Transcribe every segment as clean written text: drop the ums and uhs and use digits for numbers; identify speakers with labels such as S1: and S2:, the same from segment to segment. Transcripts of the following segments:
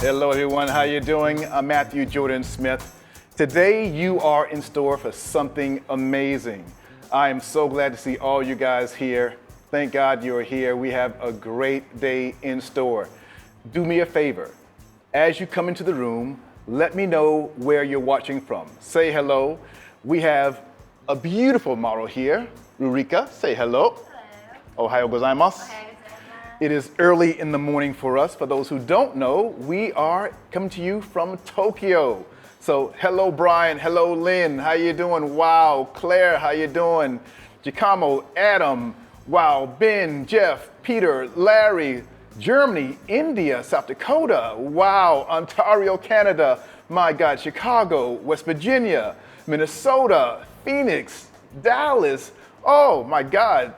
S1: Hello everyone, how you doing? I'm Matthew Jordan Smith. Today you are in store for something amazing. I am so glad to see all you guys here. Thank God you're here. We have a great day in store. Do me a favor. As you come into the room, let me know where you're watching from. Say hello. We have a beautiful model here. Rurika, say hello.
S2: Hello.
S1: Ohayou gozaimasu. It is early in the morning for us. For those who don't know, we are coming to you from Tokyo. So hello, Brian. Hello, Lynn. How you doing? Wow. Claire, how you doing? Giacomo, Adam. Wow. Ben, Jeff, Peter, Larry, Germany, India, South Dakota. Wow. Ontario, Canada. My God. Chicago, West Virginia, Minnesota, Phoenix, Dallas. Oh, my God.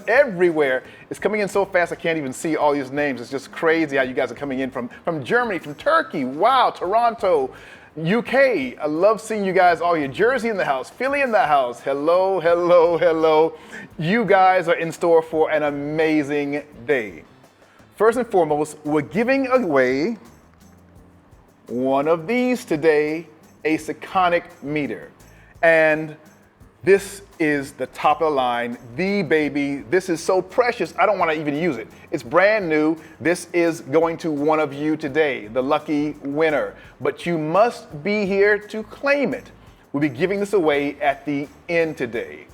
S1: Everywhere. It's coming in so fast I can't even see all these names. It's just crazy how you guys are coming in from Germany, from Turkey, wow, Toronto, UK. I love seeing you guys all here. Jersey in the house, Philly in the house. Hello, hello, hello. You guys are in store for an amazing day. First and foremost, we're giving away one of these today, a Sekonic meter. And this is the top of the line, the baby. This is so precious, I don't want to even use it. It's brand new. This is going to one of you today, the lucky winner. But you must be here to claim it. We'll be giving this away at the end today.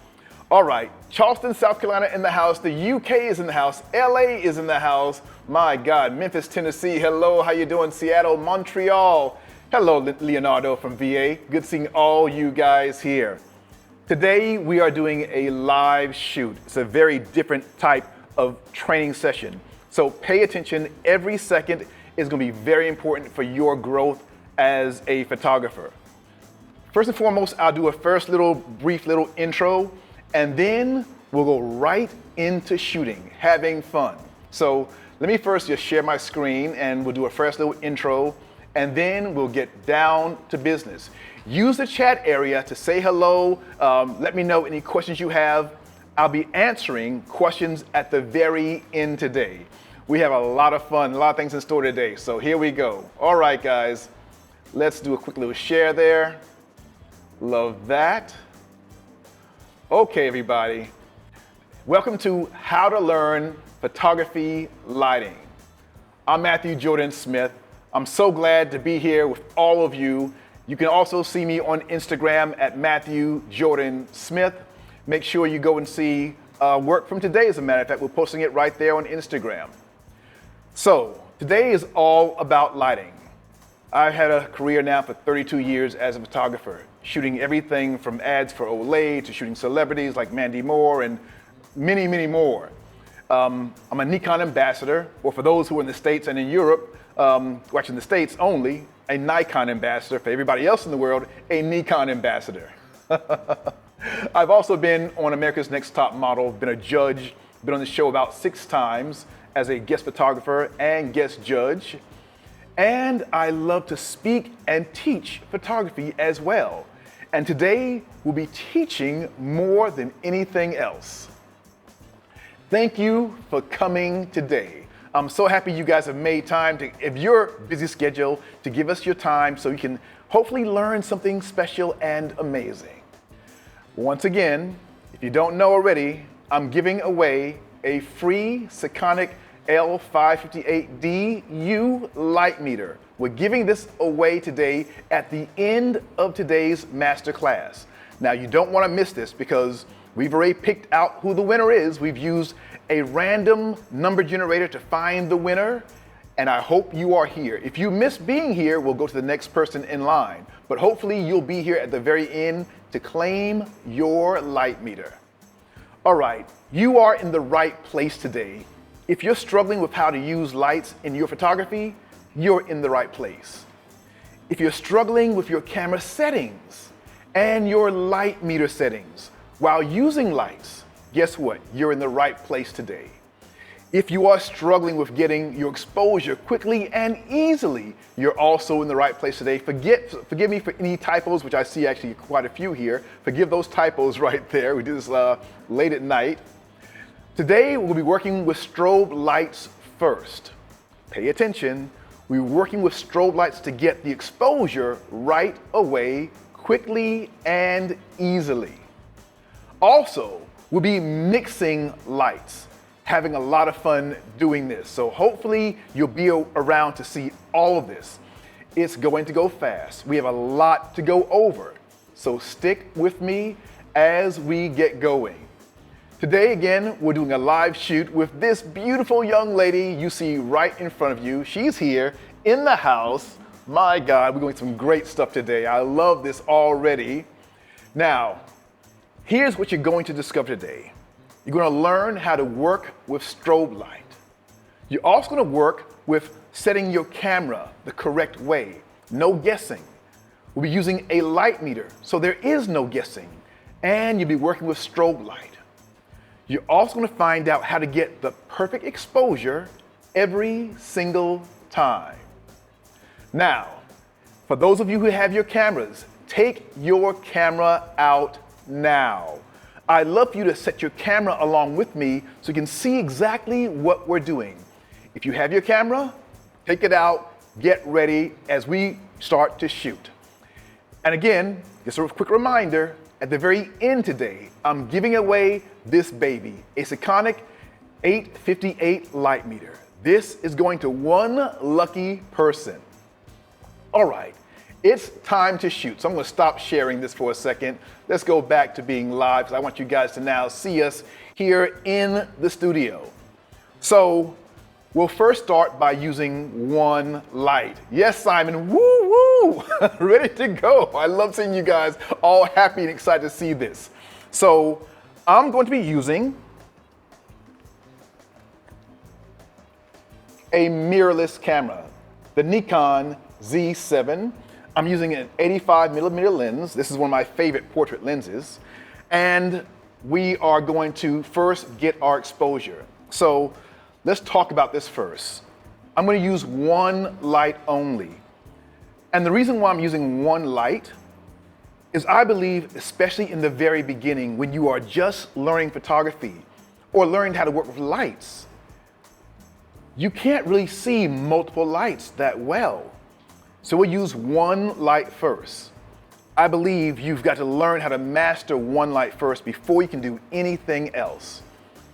S1: All right, Charleston, South Carolina in the house. The UK is in the house. LA is in the house. My God, Memphis, Tennessee. Hello, how you doing? Seattle, Montreal. Hello, Leonardo from VA. Good seeing all you guys here. Today, we are doing a live shoot. It's a very different type of training session. So pay attention. Every second is going to be very important for your growth as a photographer. First and foremost, I'll do a brief little intro, and then we'll go right into shooting, having fun. So let me first just share my screen, and we'll do a first little intro, and then we'll get down to business. Use the chat area to say hello. Let me know any questions you have. I'll be answering questions at the very end today. We have a lot of fun, a lot of things in store today. So here we go. All right, guys, let's do a quick little share there. Love that. Okay, everybody. Welcome to How to Learn Photography Lighting. I'm Matthew Jordan Smith. I'm so glad to be here with all of you. You can also see me on Instagram at Matthew Jordan Smith. Make sure you go and see work from today, as a matter of fact. We're posting it right there on Instagram. So today is all about lighting. I've had a career now for 32 years as a photographer, shooting everything from ads for Olay to shooting celebrities like Mandy Moore and many, many more. I'm a Nikon ambassador, or for those who are in the States and in Europe, watching the States only, a Nikon ambassador. For everybody else in the world, a Nikon ambassador. I've also been on America's Next Top Model, been a judge, been on the show about 6 times as a guest photographer and guest judge. And I love to speak and teach photography as well. And today we'll be teaching more than anything else. Thank you for coming today. I'm so happy you guys have made time of your busy schedule to give us your time so you can hopefully learn something special and amazing. Once again, if you don't know already, I'm giving away a free Sekonic L558DU light meter. We're giving this away today at the end of today's masterclass. Now, you don't want to miss this because we've already picked out who the winner is. We've used a random number generator to find the winner, and I hope you are here. If you miss being here, we'll go to the next person in line, but hopefully you'll be here at the very end to claim your light meter. All right, you are in the right place today. If you're struggling with how to use lights in your photography, you're in the right place. If you're struggling with your camera settings and your light meter settings while using lights, guess what? You're in the right place today. If you are struggling with getting your exposure quickly and easily, you're also in the right place today. Forgive me for any typos, which I see actually quite a few here. Forgive those typos right there. We do this late at night. Today, we'll be working with strobe lights first. Pay attention. We're working with strobe lights to get the exposure right away, quickly and easily. Also, we'll be mixing lights, having a lot of fun doing this. So hopefully you'll be around to see all of this. It's going to go fast. We have a lot to go over. So stick with me as we get going. Today, again, we're doing a live shoot with this beautiful young lady you see right in front of you. She's here in the house. My God, we're doing some great stuff today. I love this already. Now, here's what you're going to discover today. You're going to learn how to work with strobe light. You're also going to work with setting your camera the correct way. No guessing. We'll be using a light meter, so there is no guessing. And you'll be working with strobe light. You're also going to find out how to get the perfect exposure every single time. Now, for those of you who have your cameras, take your camera out now. I'd love for you to set your camera along with me so you can see exactly what we're doing. If you have your camera, take it out, get ready as we start to shoot. And again, just a quick reminder, at the very end today, I'm giving away this baby, a Sekonic 858 light meter. This is going to one lucky person. All right, it's time to shoot. So I'm going to stop sharing this for a second. Let's go back to being live because I want you guys to now see us here in the studio. So we'll first start by using one light. Yes, Simon, woo woo, ready to go. I love seeing you guys all happy and excited to see this. So I'm going to be using a mirrorless camera, the Nikon Z7. I'm using an 85mm lens. This is one of my favorite portrait lenses. And we are going to first get our exposure. So let's talk about this first. I'm going to use one light only. And the reason why I'm using one light is I believe, especially in the very beginning, when you are just learning photography or learning how to work with lights, you can't really see multiple lights that well. So we'll use one light first. I believe you've got to learn how to master one light first before you can do anything else.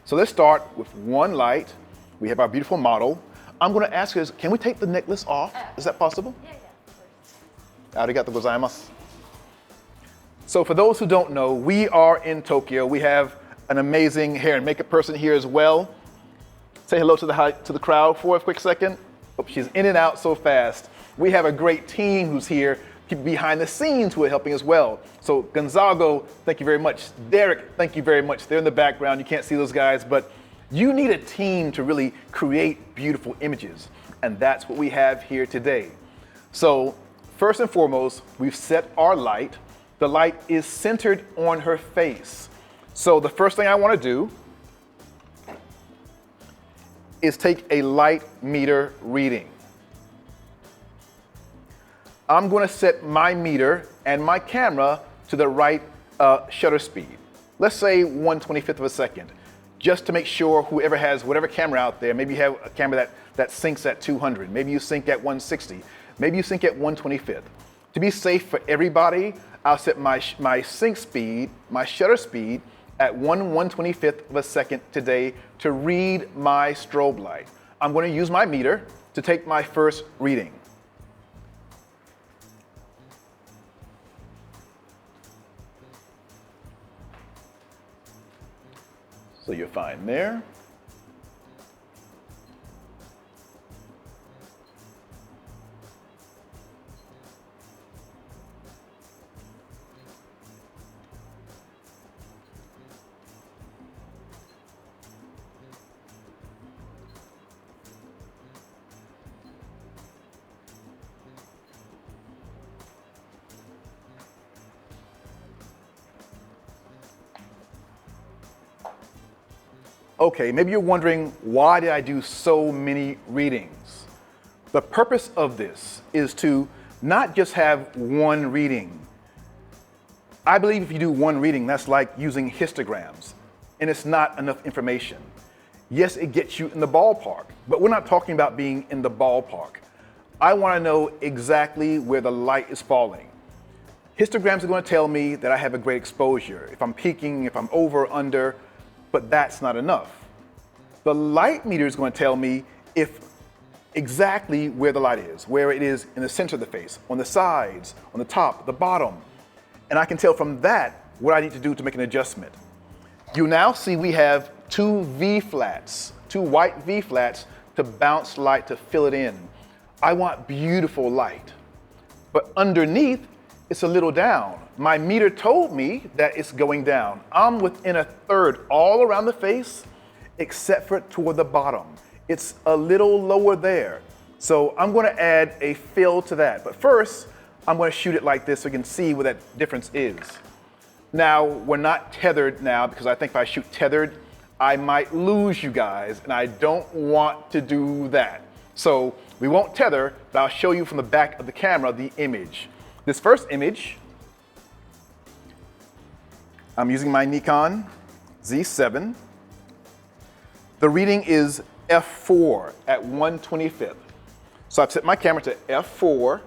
S1: So let's start with one light. We have our beautiful model. I'm going to ask her, can we take the necklace off? Is that possible?
S2: Yeah, of course.
S1: Arigatou gozaimasu. So for those who don't know, we are in Tokyo. We have an amazing hair and makeup person here as well. Say hello to the crowd for a quick second. Oh, she's in and out so fast. We have a great team who's here, people behind the scenes who are helping as well. So Gonzago, thank you very much. Derek, thank you very much. They're in the background. You can't see those guys, but you need a team to really create beautiful images. And that's what we have here today. So first and foremost, we've set our light. The light is centered on her face. So the first thing I want to do is take a light meter reading. I'm going to set my meter and my camera to the right shutter speed. Let's say 1/25 of a second, just to make sure whoever has whatever camera out there, maybe you have a camera that syncs at 200, maybe you sync at 160, maybe you sync at 1/25. To be safe for everybody, I'll set my sync speed, my shutter speed at 1/125 of a second today to read my strobe light. I'm going to use my meter to take my first reading. So you're fine there. Okay, maybe you're wondering, why did I do so many readings? The purpose of this is to not just have one reading. I believe if you do one reading, that's like using histograms. and it's not enough information. Yes, it gets you in the ballpark, but we're not talking about being in the ballpark. I want to know exactly where the light is falling. Histograms are going to tell me that I have a great exposure, if I'm peaking, if I'm over or under, but that's not enough. The light meter is going to tell me if exactly where the light is, where it is in the center of the face, on the sides, on the top, the bottom. And I can tell from that what I need to do to make an adjustment. You now see we have two V-flats, two white V-flats to bounce light to fill it in. I want beautiful light. But underneath, it's a little down. My meter told me that it's going down. I'm within a third all around the face, except for toward the bottom. It's a little lower there. So I'm going to add a fill to that. But first, I'm going to shoot it like this so you can see what that difference is. Now, we're not tethered now because I think if I shoot tethered, I might lose you guys, and I don't want to do that. So we won't tether, but I'll show you from the back of the camera the image. This first image, I'm using my Nikon Z7. The reading is f4 at 1/25th. So I've set my camera to f4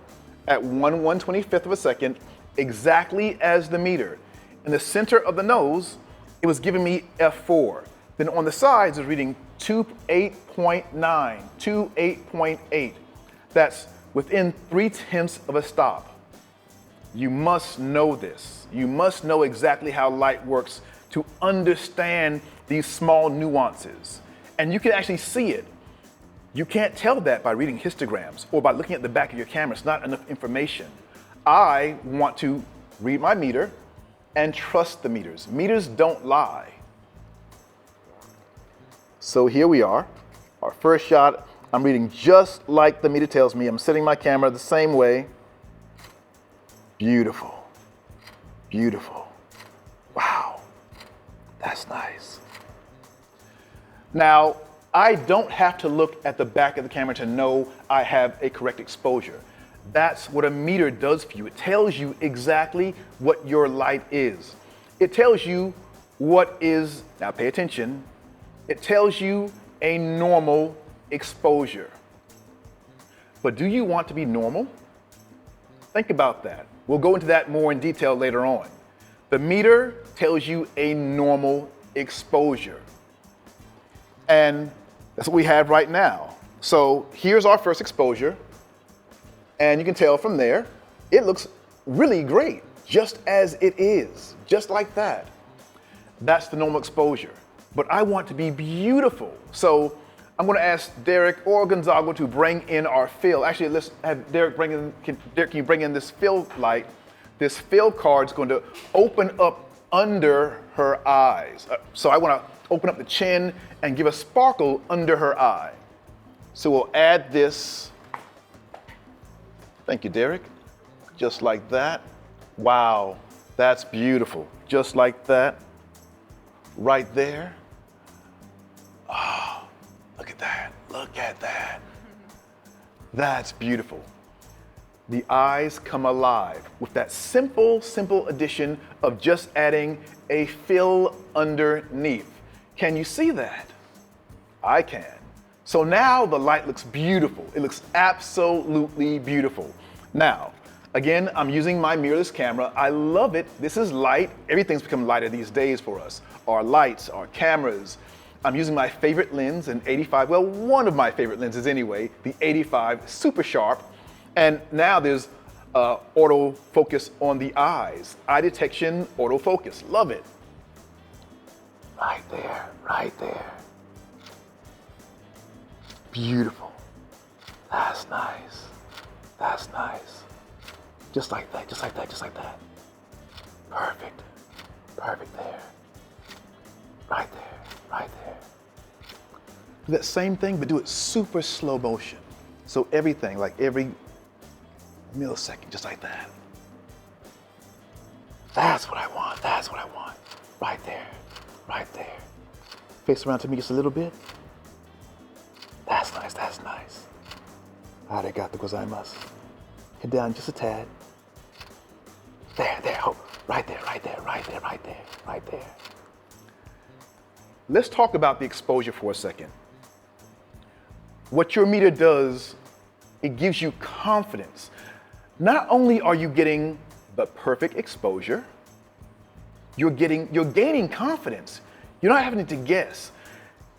S1: at 1/125th of a second, exactly as the meter. In the center of the nose, it was giving me f4. Then on the sides, it's reading 28.9, 28.8. That's within 3/10 of a stop. You must know this. You must know exactly how light works to understand these small nuances. And you can actually see it. You can't tell that by reading histograms or by looking at the back of your camera. It's not enough information. I want to read my meter and trust the meters. Meters don't lie. So here we are, our first shot. I'm reading just like the meter tells me. I'm setting my camera the same way. Beautiful, beautiful. Wow, that's nice. Now, I don't have to look at the back of the camera to know I have a correct exposure. That's what a meter does for you. It tells you exactly what your light is. It tells you what is, now pay attention, it tells you a normal exposure. But do you want to be normal? Think about that. We'll go into that more in detail later on. The meter tells you a normal exposure. And that's what we have right now. So here's our first exposure. And you can tell from there, it looks really great, just as it is, just like that. That's the normal exposure. But I want to be beautiful. So I'm going to ask Derek or Gonzago to bring in our fill. Actually, let's have Derek bring in, Derek, can you bring in this fill light? This fill card is going to open up under her eyes. So I want to open up the chin and give a sparkle under her eye. So we'll add this. Thank you, Derek. Just like that. Wow, that's beautiful. Just like that. Right there. Oh, look at that. Look at that. That's beautiful. The eyes come alive with that simple, simple addition of just adding a fill underneath. Can you see that? I can. So now the light looks beautiful. It looks absolutely beautiful. Now, again, I'm using my mirrorless camera. I love it. This is light. Everything's become lighter these days for us. Our lights, our cameras. I'm using my favorite lens, an 85, well, one of my favorite lenses anyway, the 85 super sharp. And now there's autofocus on the eyes. Eye detection, autofocus. Love it. Right there, right there. Beautiful. That's nice. That's nice. Just like that, just like that, just like that. Perfect. Perfect there. Right there, right there. Do that same thing, but do it super slow motion. So everything, like every millisecond, just like that. That's what I want, that's what I want. Right there, right there. Face around to me just a little bit. That's nice, that's nice. Arigato gozaimasu. Head down just a tad. There, there, oh, right there, right there, right there, right there, right there. let's talk about the exposure for a second. What your meter does, it gives you confidence. Not only are you getting the perfect exposure, you're gaining confidence. You're not having to guess.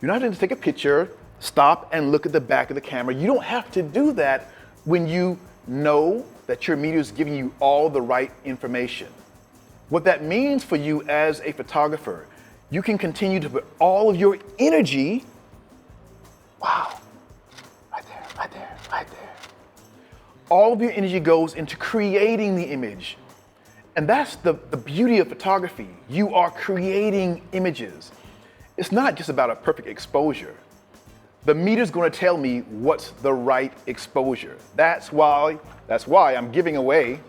S1: You're not having to take a picture, stop and look at the back of the camera. You don't have to do that when you know that your meter is giving you all the right information. What that means for you as a photographer, you can continue to put all of your energy, wow, right there, right there, right there. All of your energy goes into creating the image. And that's the beauty of photography. You are creating images. It's not just about a perfect exposure. The meter's going to tell me what's the right exposure. That's why I'm giving away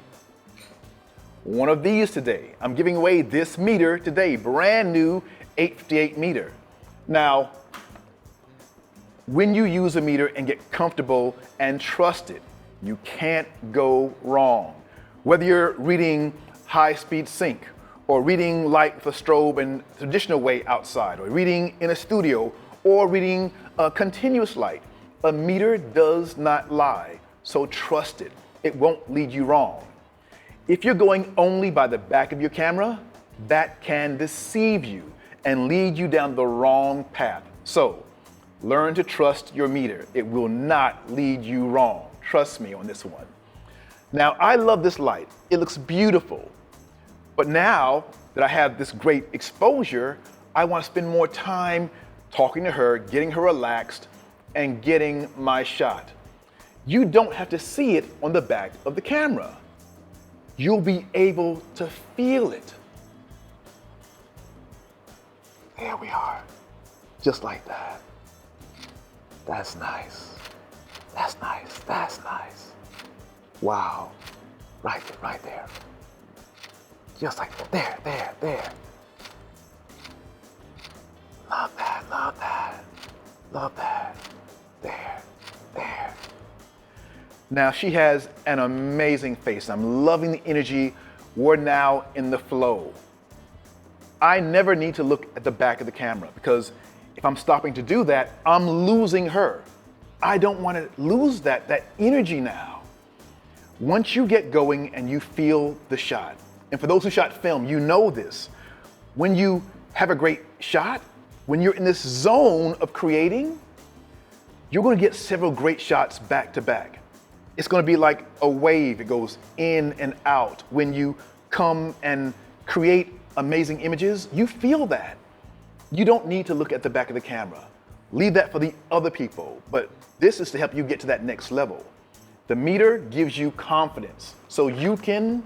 S1: one of these today. I'm giving away this meter today, brand new 858 meter. Now, when you use a meter and get comfortable and trust it, you can't go wrong. Whether you're reading high-speed sync, or reading light with a strobe in the traditional way outside, or reading in a studio, or reading continuous light, a meter does not lie, so trust it. It won't lead you wrong. If you're going only by the back of your camera, that can deceive you and lead you down the wrong path. So, learn to trust your meter. It will not lead you wrong. Trust me on this one. Now, I love this light. It looks beautiful. But now that I have this great exposure, I want to spend more time talking to her, getting her relaxed, and getting my shot. You don't have to see it on the back of the camera. You'll be able to feel it. There we are, just like that. That's nice. That's nice, that's nice. Wow, right there. Just like that, there. Love that, love that, love that. There. Now she has an amazing face. I'm loving the energy. We're now in the flow. I never need to look at the back of the camera because if I'm stopping to do that, I'm losing her. I don't want to lose that energy now. Once you get going and you feel the shot, and for those who shot film, you know this. When you have a great shot, when you're in this zone of creating, you're going to get several great shots back to back. It's going to be like a wave. It goes in and out. When you come and create amazing images, you feel that. You don't need to look at the back of the camera. Leave that for the other people. But this is to help you get to that next level. The meter gives you confidence so you can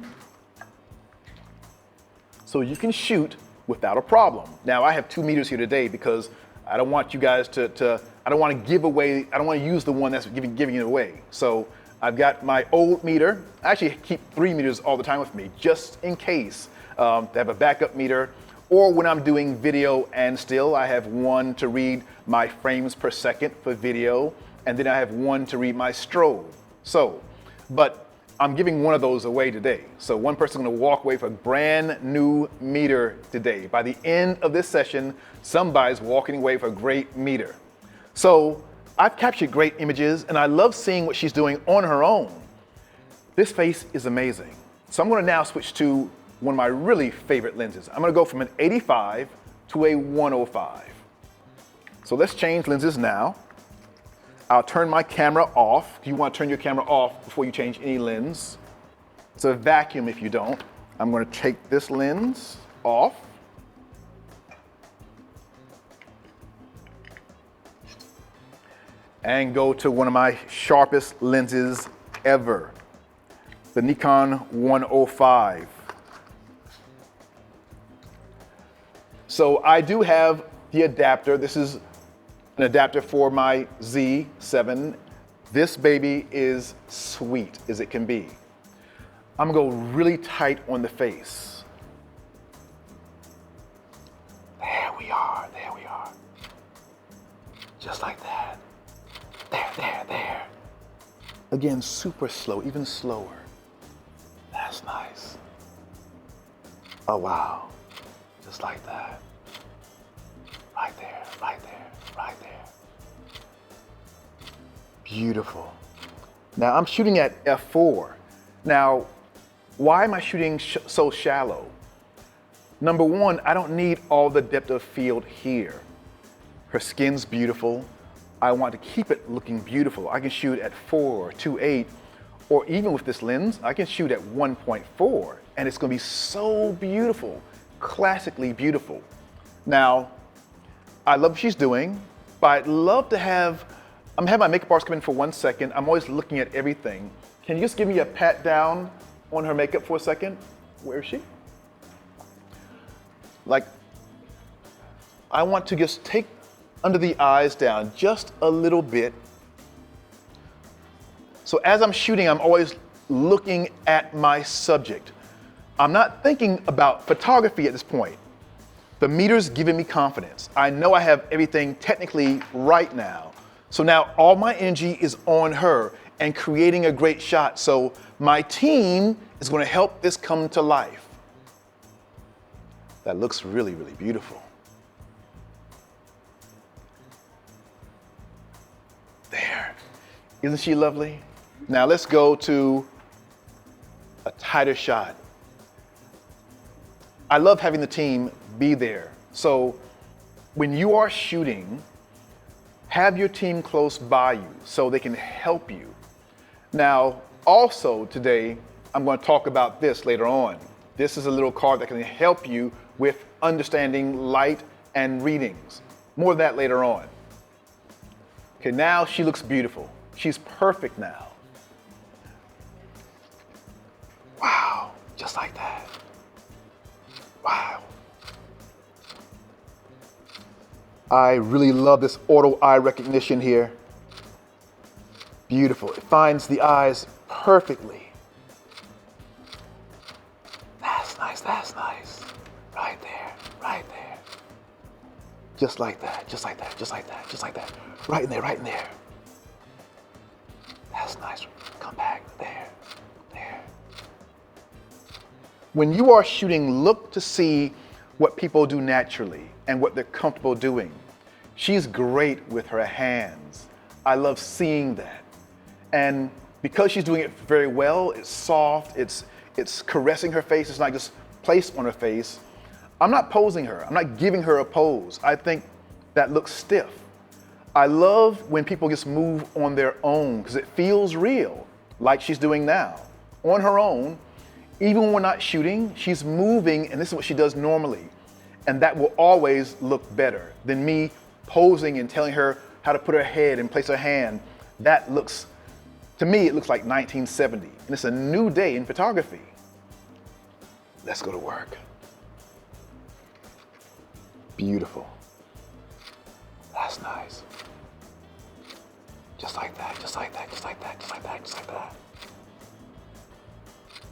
S1: shoot without a problem. Now I have 2 meters here today because I don't want you guys I don't want to give away, I don't want to use the one that's giving it away. So I've got my old meter. I actually keep 3 meters all the time with me just in case to have a backup meter, or when I'm doing video and still, I have one to read my frames per second for video, and then I have one to read my strobe. So, but I'm giving one of those away today. So one person's gonna walk away with a brand new meter today. By the end of this session, somebody's walking away with a great meter. So I've captured great images and I love seeing what she's doing on her own. This face is amazing. So I'm gonna now switch to one of my really favorite lenses. I'm gonna go from an 85 to a 105. So let's change lenses now. I'll turn my camera off. You want to turn your camera off before you change any lens. It's a vacuum if you don't. I'm going to take this lens off. And go to one of my sharpest lenses ever, the Nikon 105. So I do have the adapter. This is an adapter for my Z7. This baby is sweet as it can be. I'm gonna go really tight on the face. There we are. Just like that. There. Again, super slow, even slower. That's nice. Oh wow, just like that. Right there. Beautiful. Now I'm shooting at f4. Now, why am I shooting so shallow? Number one, I don't need all the depth of field here. Her skin's beautiful. I want to keep it looking beautiful. I can shoot at 4, 2.8, or even with this lens, I can shoot at 1.4, and it's gonna be so beautiful, classically beautiful. Now, I love what she's doing, but I'd love to have, I'm gonna have my makeup artist come in for 1 second. I'm always looking at everything. Can you just give me a pat down on her makeup for a second? Where is she? Like, I want to just take under the eyes down just a little bit. So as I'm shooting, I'm always looking at my subject. I'm not thinking about photography at this point. The meter's giving me confidence. I know I have everything technically right now. So now all my energy is on her and creating a great shot. So my team is gonna help this come to life. That looks really, really beautiful. There. Isn't she lovely? Now let's go to a tighter shot. I love having the team be there. So when you are shooting, have your team close by you so they can help you. Now, also today, I'm going to talk about this later on. This is a little card that can help you with understanding light and readings. More of that later on. Okay, now she looks beautiful. She's perfect now. Wow, just like that. Wow. I really love this auto eye recognition here. Beautiful. It finds the eyes perfectly. That's nice, that's nice. Right there, right there. Just like that, just like that, just like that, just like that. Right in there, right in there. That's nice. Come back, there, there. When you are shooting, look to see what people do naturally and what they're comfortable doing. She's great with her hands. I love seeing that. And because she's doing it very well, it's soft, it's caressing her face, it's not just placed on her face. I'm not posing her, I'm not giving her a pose. I think that looks stiff. I love when people just move on their own because it feels real, like she's doing now. On her own, even when we're not shooting, she's moving, and this is what she does normally. And that will always look better than me posing and telling her how to put her head and place her hand. That looks, to me, it looks like 1970. And it's a new day in photography. Let's go to work. Beautiful. That's nice. Just like that, just like that, just like that, just like that, just like that.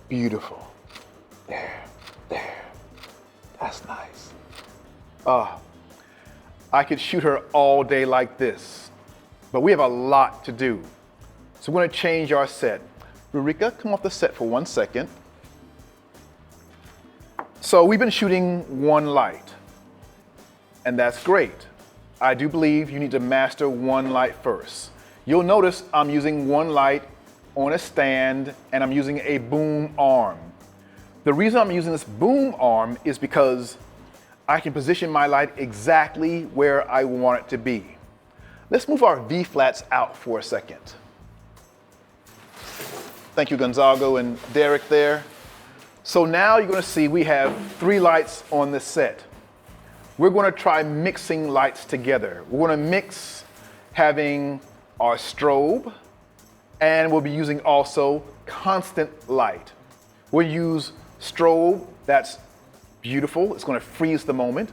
S1: Beautiful. There, there. That's nice. I could shoot her all day like this, but we have a lot to do. So we're gonna change our set. Rurika, come off the set for 1 second. So we've been shooting one light, and that's great. I do believe you need to master one light first. You'll notice I'm using one light on a stand, and I'm using a boom arm. The reason I'm using this boom arm is because I can position my light exactly where I want it to be. Let's move our V-flats out for a second. Thank you, Gonzago and Derek there. So now you're gonna see we have 3 lights on the set. We're gonna try mixing lights together. We're gonna mix having our strobe, and we'll be using also constant light. We'll use strobe, that's beautiful, it's gonna freeze the moment.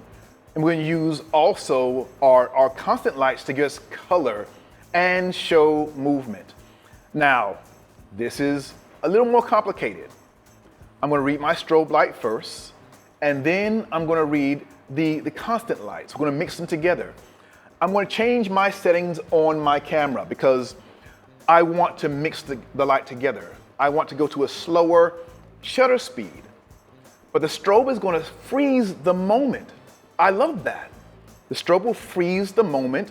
S1: And we're gonna use also our constant lights to give us color and show movement. Now, this is a little more complicated. I'm gonna read my strobe light first, and then I'm gonna read the constant lights. We're gonna mix them together. I'm gonna change my settings on my camera because I want to mix the light together. I want to go to a slower shutter speed. But the strobe is gonna freeze the moment. I love that. The strobe will freeze the moment,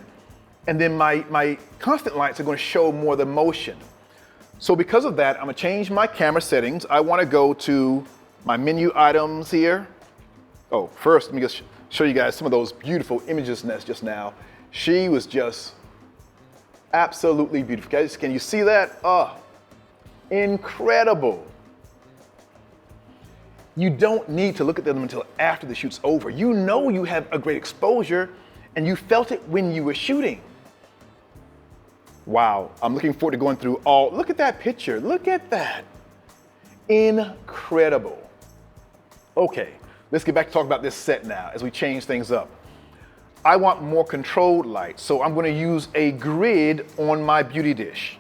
S1: and then my constant lights are going to show more of the motion. So because of that, I'm going to change my camera settings. I want to go to my menu items here. Oh, first, let me just show you guys some of those beautiful images just now. She was just absolutely beautiful. Guys, can you see that? Oh, incredible. You don't need to look at them until after the shoot's over. You know you have a great exposure, and you felt it when you were shooting. Wow, I'm looking forward to going through all, look at that picture, look at that. Incredible. Okay, let's get back to talk about this set now as we change things up. I want more controlled light, so I'm going to use a grid on my beauty dish.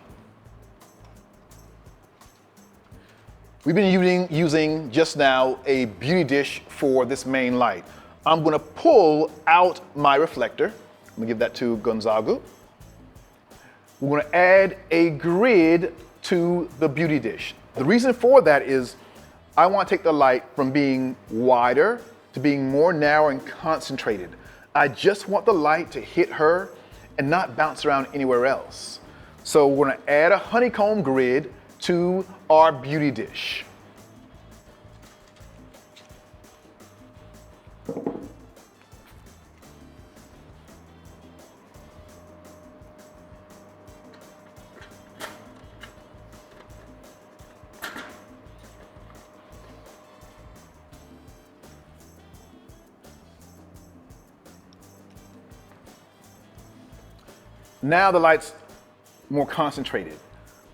S1: We've been using just now a beauty dish for this main light. I'm going to pull out my reflector. I'm going to give that to Gonzagu. We're going to add a grid to the beauty dish. The reason for that is I want to take the light from being wider to being more narrow and concentrated. I just want the light to hit her and not bounce around anywhere else. So we're going to add a honeycomb grid to our beauty dish. Now the light's more concentrated.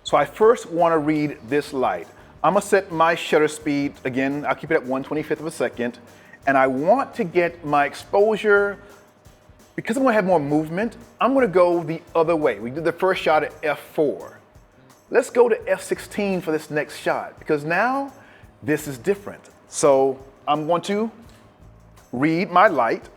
S1: So I first want to read this light. I'm going to set my shutter speed, again, I'll keep it at 1/25 of a second, and I want to get my exposure, because I'm going to have more movement, I'm going to go the other way. We did the first shot at f4. Let's go to f16 for this next shot, because now this is different. So I'm going to read my light.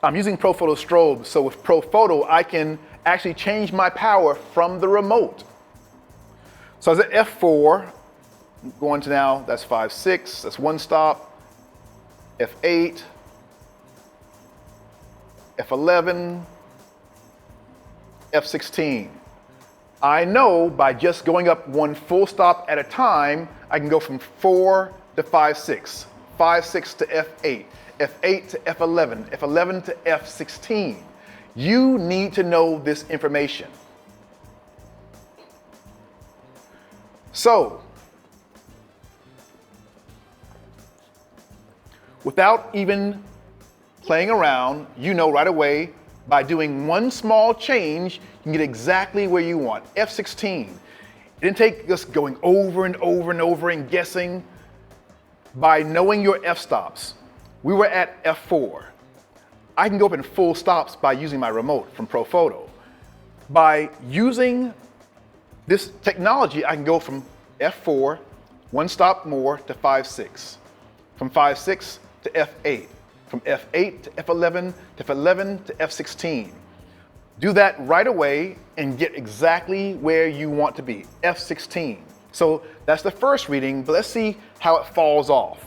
S1: I'm using Profoto strobe, so with Profoto, I can actually change my power from the remote. So I was at f4, I'm going to now, that's 5/6, that's one stop, f8, f11, f16. I know by just going up one full stop at a time, I can go from 4 to 5/6, 5/6 to f8, f8 to f11, f11 to f16. You need to know this information. So, without even playing around, you know right away, by doing one small change, you can get exactly where you want. f16. It didn't take just going over and over and over and guessing. By knowing your f-stops, we were at f4. I can go up in full stops by using my remote from Profoto. By using this technology, I can go from f4, one stop more, to 5/6. From 5/6 to f8. From f8 to f11, to f11 to f16. Do that right away and get exactly where you want to be, f16. So that's the first reading, but let's see how it falls off.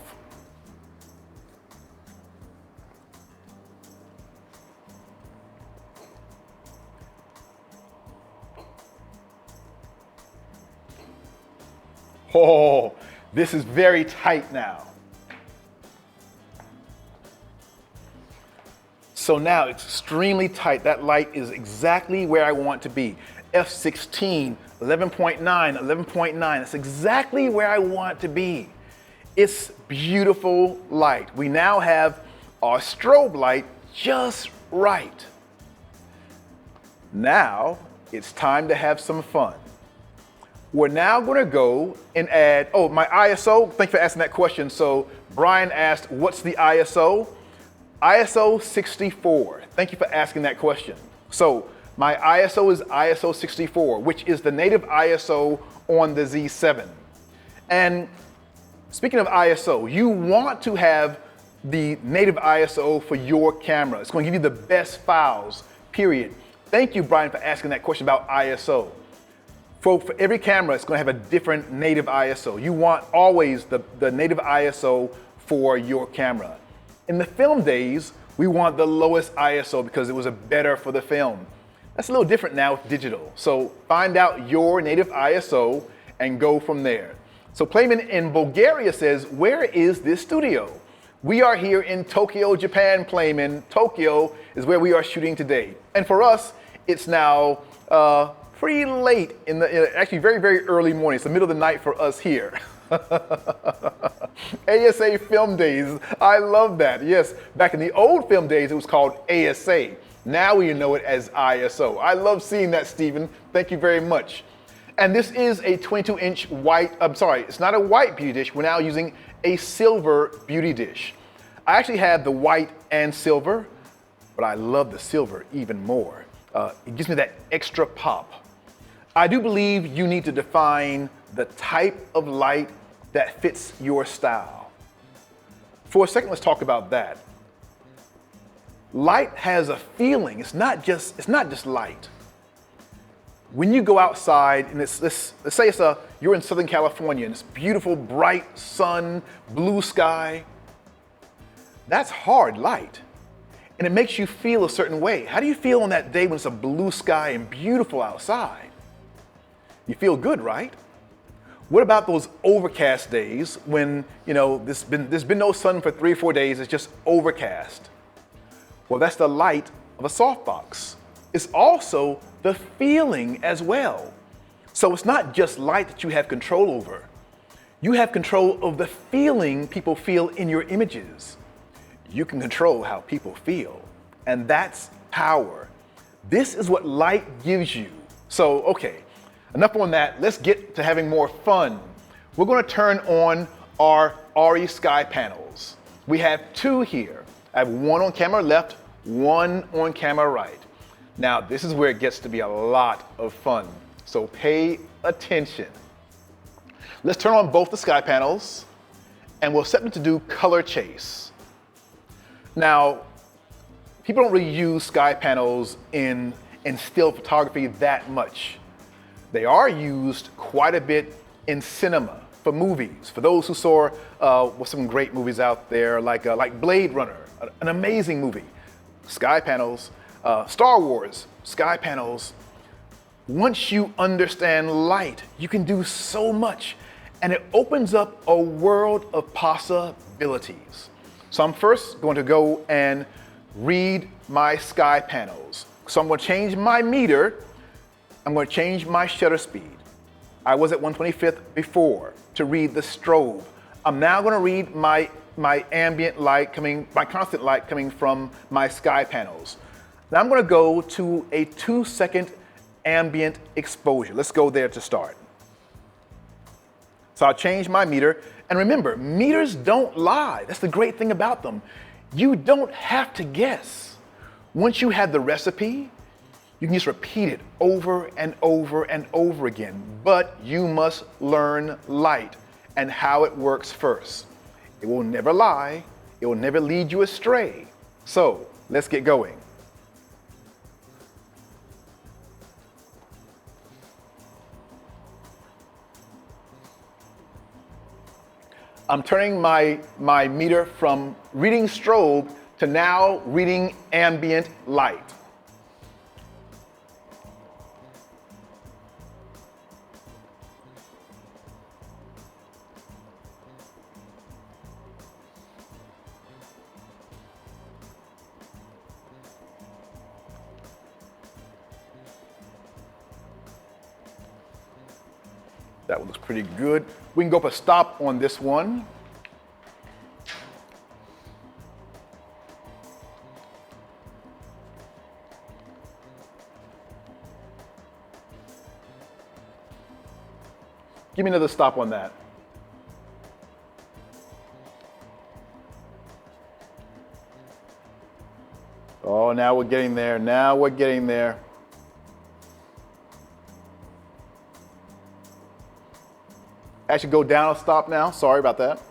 S1: Oh, this is very tight now. So now it's extremely tight. That light is exactly where I want to be. f16, 11.9, 11.9. That's exactly where I want to be. It's beautiful light. We now have our strobe light just right. Now it's time to have some fun. We're now going to go and add, oh, my ISO, thank you for asking that question. So Brian asked, what's the ISO? ISO 64. Thank you for asking that question. So my ISO is ISO 64, which is the native ISO on the Z7. And speaking of ISO, you want to have the native ISO for your camera. It's going to give you the best files, period. Thank you, Brian, for asking that question about ISO. For every camera, it's going to have a different native ISO. You want always the native ISO for your camera. In the film days, we want the lowest ISO because it was better for the film. That's a little different now with digital. So find out your native ISO and go from there. So Playman in Bulgaria says, where is this studio? We are here in Tokyo, Japan, Playman. Tokyo is where we are shooting today. And for us, it's now pretty late in the, actually very, very early morning. It's the middle of the night for us here. ASA film days, I love that. Yes, back in the old film days, it was called ASA. Now we know it as ISO. I love seeing that, Stephen. Thank you very much. And this is a 22-inch white, I'm sorry, it's not a white beauty dish. We're now using a silver beauty dish. I actually have the white and silver, but I love the silver even more. It gives me that extra pop. I do believe you need to define the type of light that fits your style. For a second, let's talk about that. Light has a feeling. It's not just light. When you go outside, and let's say you're in Southern California, and it's beautiful, bright sun, blue sky. That's hard light, and it makes you feel a certain way. How do you feel on that day when it's a blue sky and beautiful outside? You feel good, right? What about those overcast days when, you know, there's been no sun for 3 or 4 days, it's just overcast? Well, that's the light of a softbox. It's also the feeling as well. So it's not just light that you have control over. You have control of the feeling people feel in your images. You can control how people feel, and that's power. This is what light gives you. So, okay, enough on that. Let's get to having more fun. We're going to turn on our Arri Skypanels. We have 2 here. I have one on camera left, one on camera right. Now, this is where it gets to be a lot of fun, so pay attention. Let's turn on both the Skypanels, and we'll set them to do color chase. Now, people don't really use Skypanels in still photography that much. They are used quite a bit in cinema, for movies. For those who saw some great movies out there, like Blade Runner, an amazing movie. Skypanels, Star Wars, Skypanels. Once you understand light, you can do so much, and it opens up a world of possibilities. So I'm first going to go and read my Skypanels. So I'm going to change my meter. I'm going to change my shutter speed. I was at 1/25th before to read the strobe. I'm now going to read my ambient light my constant light coming from my Skypanels. Now I'm going to go to a 2-second ambient exposure. Let's go there to start. So I'll change my meter. And remember, meters don't lie. That's the great thing about them. You don't have to guess. Once you have the recipe, you can just repeat it over and over and over again. But you must learn light and how it works first. It will never lie. It will never lead you astray. So let's get going. I'm turning my meter from reading strobe to now reading ambient light. That one looks pretty good. We can go for a stop on this one. Give me another stop on that. Oh, now we're getting there. Now we're getting there. I should go down a stop now. Sorry about that.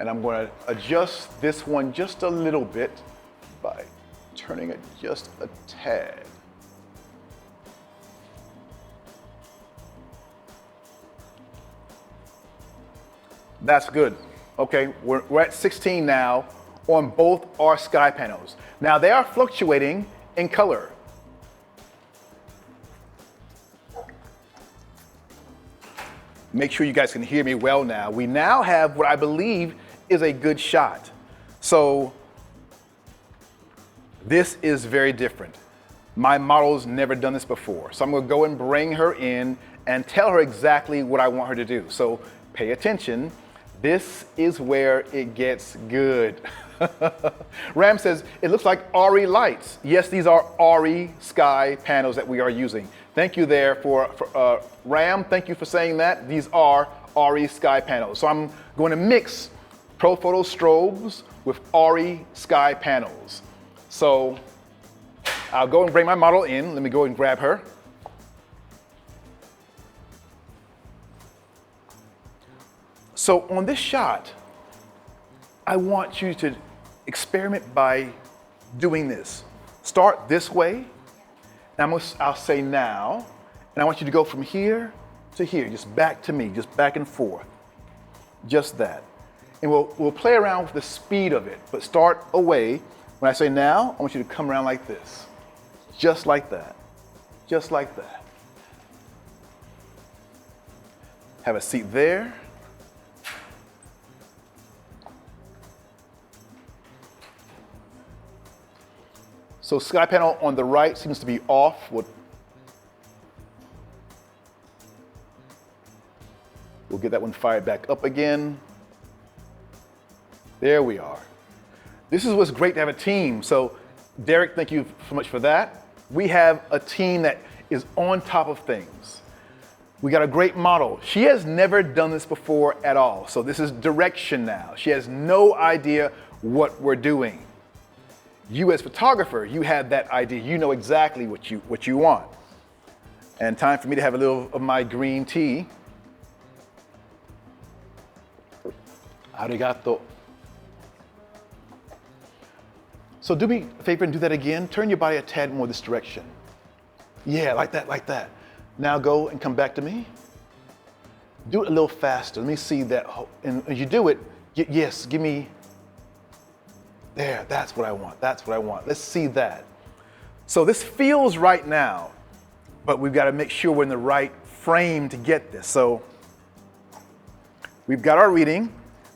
S1: And I'm going to adjust this one just a little bit by turning it just a tad. That's good. Okay, we're at 16 now on both our sky panels. Now they are fluctuating in color. Make sure you guys can hear me well now. We now have what I believe is a good shot. So this is very different. My model's never done this before. So I'm gonna go and bring her in and tell her exactly what I want her to do. So pay attention. This is where it gets good. Ram says, it looks like Arri lights. Yes, these are Arri Sky panels that we are using. Thank you there for Ram, thank you for saying that. These are Arri Sky panels. So I'm going to mix Profoto strobes with Arri Sky panels. So I'll go and bring my model in. Let me go and grab her. So on this shot, I want you to experiment by doing this. Start this way, and I'll say now, and I want you to go from here to here, just back to me, just back and forth, just that. And we'll play around with the speed of it, but start away. When I say now, I want you to come around like this, just like that, just like that. Have a seat there. So sky panel on the right seems to be off. We'll get that one fired back up again. There we are. This is what's great to have a team. So Derek, thank you so much for that. We have a team that is on top of things. We got a great model. She has never done this before at all. So this is direction now. She has no idea what we're doing. You as photographer, you have that idea. You know exactly what you want. And time for me to have a little of my green tea. Arigato. So do me a favor and do that again. Turn your body a tad more this direction. Yeah, like that, like that. Now go and come back to me. Do it a little faster. Let me see that. And as you do it, yes, give me. There, that's what I want, that's what I want. Let's see that. So this feels right now, but we've got to make sure we're in the right frame to get this. So we've got our reading.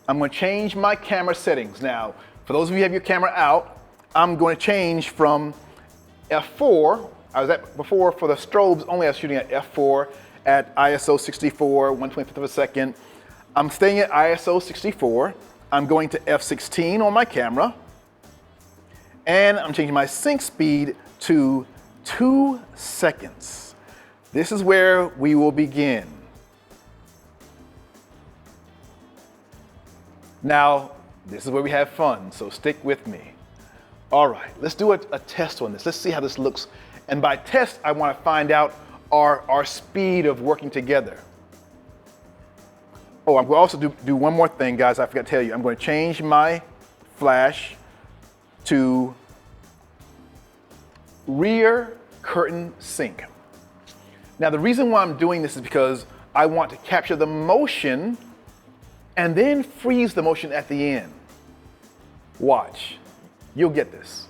S1: I'm going to change my camera settings. Now, for those of you who have your camera out, I'm going to change from f4. I was at before for the strobes only I was shooting at f4 at ISO 64, 1/25 of a second. I'm staying at ISO 64. I'm going to f16 on my camera. And I'm changing my sync speed to 2 seconds. This is where we will begin. Now, this is where we have fun, so stick with me. All right, let's do a test on this. Let's see how this looks. And by test, I want to find out our speed of working together. Oh, I'm going to also do one more thing, guys. I forgot to tell you. I'm going to change my flash to rear curtain sync. Now, the reason why I'm doing this is because I want to capture the motion and then freeze the motion at the end. Watch. You'll get this.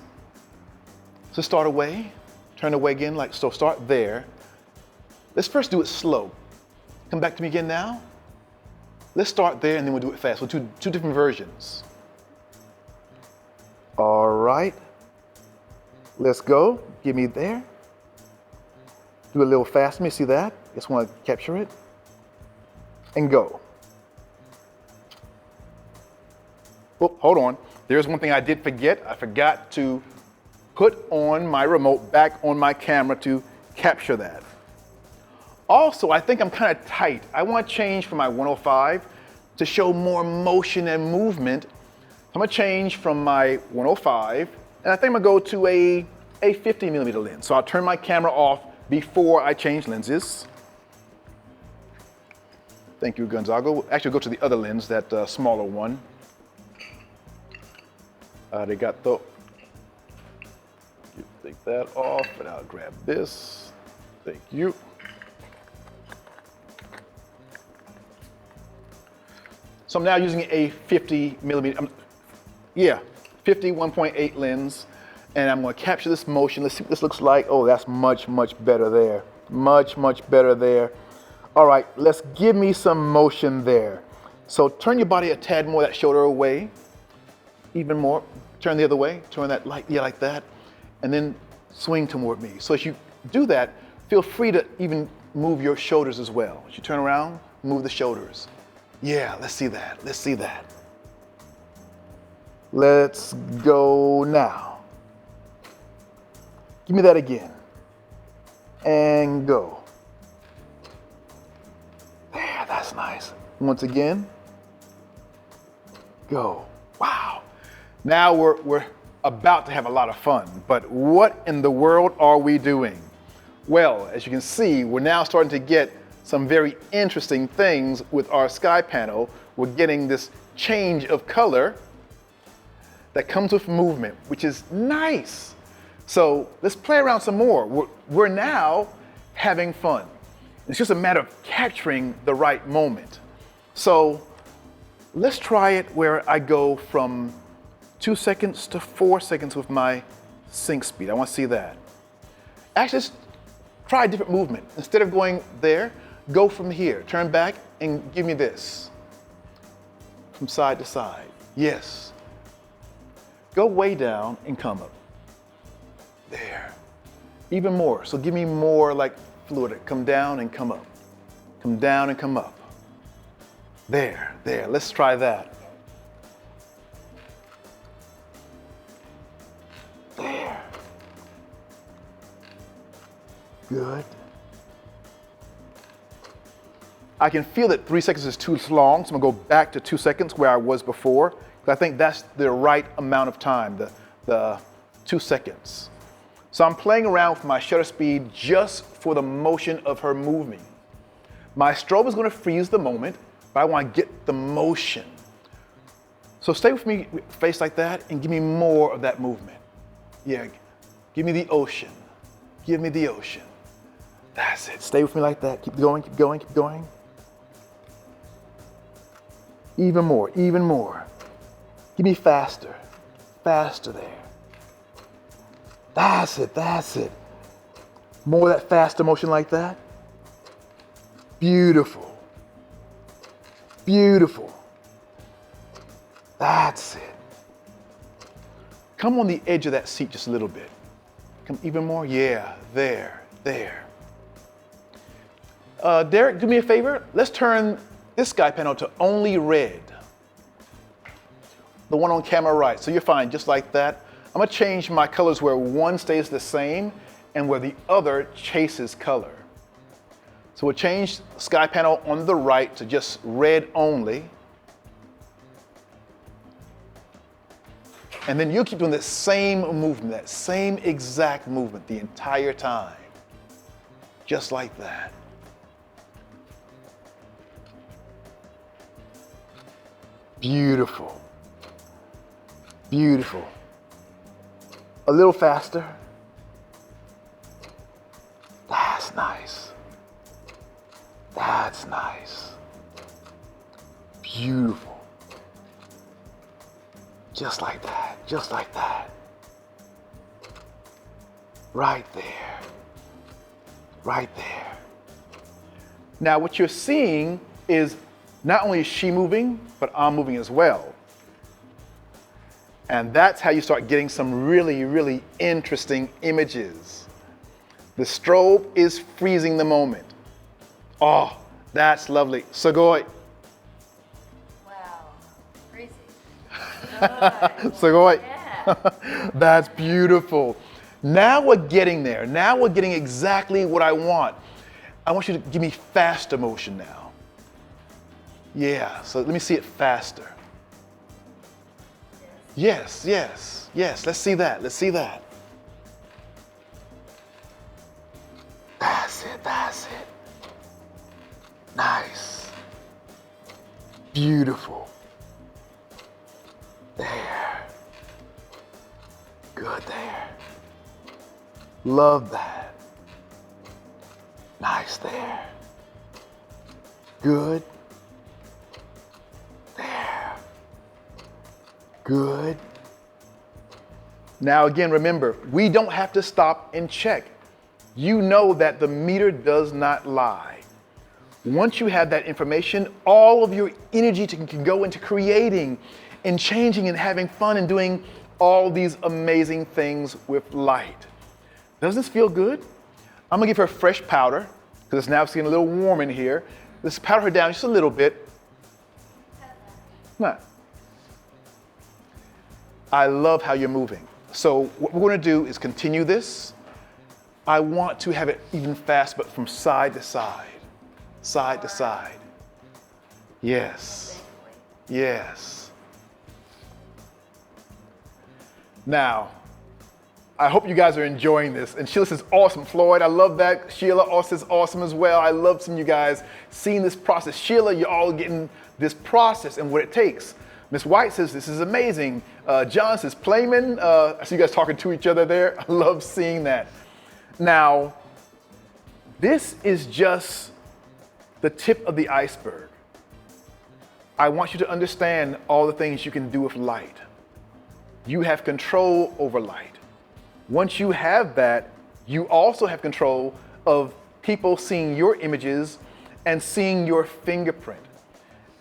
S1: So start away, turn away again, like so. Start there. Let's first do it slow. Come back to me again now. Let's start there and then we'll do it fast. We'll do two different versions. All right. Let's go. Give me there. Do a little fast. Let me see that. Just want to capture it. And go. Oh, hold on. There's one thing I did forget. I forgot to put on my remote back on my camera to capture that. Also, I think I'm kind of tight. I want to change from my 105 to show more motion and movement. I'm going to change from my 105, and I think I'm going to go to a 50mm lens. So I'll turn my camera off before I change lenses. Thank you, Gonzago. Actually, go to the other lens, that smaller one. Arigato. take that off, and I'll grab this. Thank you. So I'm now using a 50 millimeter, 50 1.8 lens, and I'm going to capture this motion. Let's see what this looks like. Oh, that's much, much better there. Much, much better there. All right, let's give me some motion there. So turn your body a tad more, that shoulder away. Even more. Turn the other way. Turn that like that, and then swing toward me. So as you do that, feel free to even move your shoulders as well. As you turn around, move the shoulders. Yeah, let's see that. Let's see that. Let's go now. Give me that again. And go. There, that's nice. Once again. Go. Wow. Now we're about to have a lot of fun, but what in the world are we doing? Well, as you can see, we're now starting to get some very interesting things with our sky panel. We're getting this change of color that comes with movement, which is nice. So let's play around some more. We're now having fun. It's just a matter of capturing the right moment. So let's try it where I go from 2 seconds to 4 seconds with my sync speed. I want to see that. Actually, let's try a different movement. Instead of going there, go from here. Turn back and give me this. From side to side. Yes. Go way down and come up. There. Even more. So give me more like fluid. Come down and come up. Come down and come up. There. There. Let's try that. There. Good. I can feel that 3 seconds is too long, so I'm gonna go back to 2 seconds where I was before. I think that's the right amount of time, the 2 seconds. So I'm playing around with my shutter speed just for the motion of her moving. My strobe is gonna freeze the moment, but I wanna get the motion. So stay with me, face like that, and give me more of that movement. Yeah, give me the ocean. Give me the ocean. That's it. Stay with me like that. Keep going, keep going, keep going. Even more, even more. Give me faster. Faster there. That's it, that's it. More of that faster motion like that. Beautiful. Beautiful. That's it. Come on the edge of that seat just a little bit. Come even more. Yeah, there, there. Derek, do me a favor. Let's turn this sky panel to only red. The one on camera right. So you're fine, just like that. I'm gonna change my colors where one stays the same and where the other chases color. So we'll change sky panel on the right to just red only. And then you'll keep doing that same movement, that same exact movement the entire time. Just like that. Beautiful. Beautiful. A little faster. That's nice. That's nice. Beautiful. Just like that, just like that. Right there. Right there. Now what you're seeing is not only is she moving, but I'm moving as well. And that's how you start getting some really, really interesting images. The strobe is freezing the moment. Oh, that's lovely. Sugoi.
S2: Wow, crazy.
S1: Sugoi.
S2: Yeah.
S1: That's beautiful. Now we're getting there. Now we're getting exactly what I want. I want you to give me faster motion now. Yeah, so let me see it faster. Yes, yes, yes. Let's see that. Let's see that. That's it. That's it. Nice. Beautiful. There. Good there. Love that. Nice there. Good. There. Good. Now again, remember, we don't have to stop and check. You know that the meter does not lie. Once you have that information, all of your energy can go into creating and changing and having fun and doing all these amazing things with light. Does this feel good? I'm gonna give her fresh powder because it's now getting a little warm in here. Let's powder her down just a little bit. Nah. I love how you're moving. So what we're gonna do is continue this. I want to have it even fast, but from side to side. Side to side. Yes. Yes. Now, I hope you guys are enjoying this. And Sheila says, awesome. Floyd, I love that. Sheila also says, awesome as well. I love seeing you guys seeing this process. Sheila, you're all getting this process and what it takes. Miss White says, this is amazing. John says, Playman. I see you guys talking to each other there. I love seeing that. Now, this is just the tip of the iceberg. I want you to understand all the things you can do with light. You have control over light. Once you have that, you also have control of people seeing your images and seeing your fingerprint.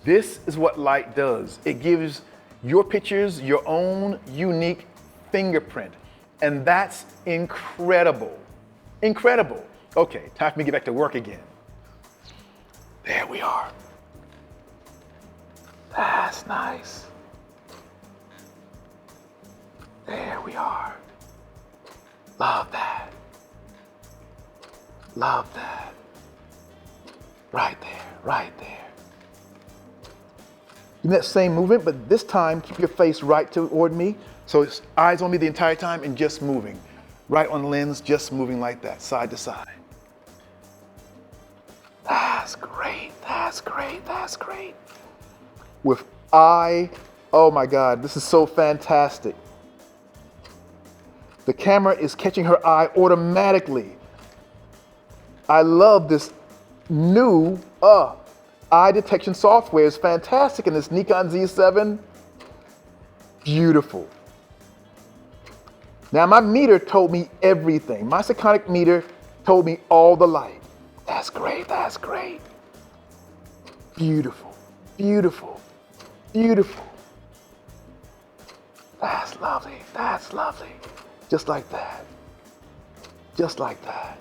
S1: This is what light does. It gives your pictures your own unique fingerprint. And that's incredible. Incredible. Okay, time for me to get back to work again. There we are. That's nice. There we are. Love that. Love that. Right there, right there. In that same movement, but this time keep your face right toward me. So it's eyes on me the entire time and just moving. Right on the lens, just moving like that, side to side. That's great, that's great, that's great. With eye, oh my God, this is so fantastic. The camera is catching her eye automatically. I love this new eye detection software. It's fantastic in this Nikon Z7. Beautiful. Now my meter told me everything. My Sekonic meter told me all the light. That's great, that's great. Beautiful, beautiful, beautiful. That's lovely, that's lovely. Just like that, just like that.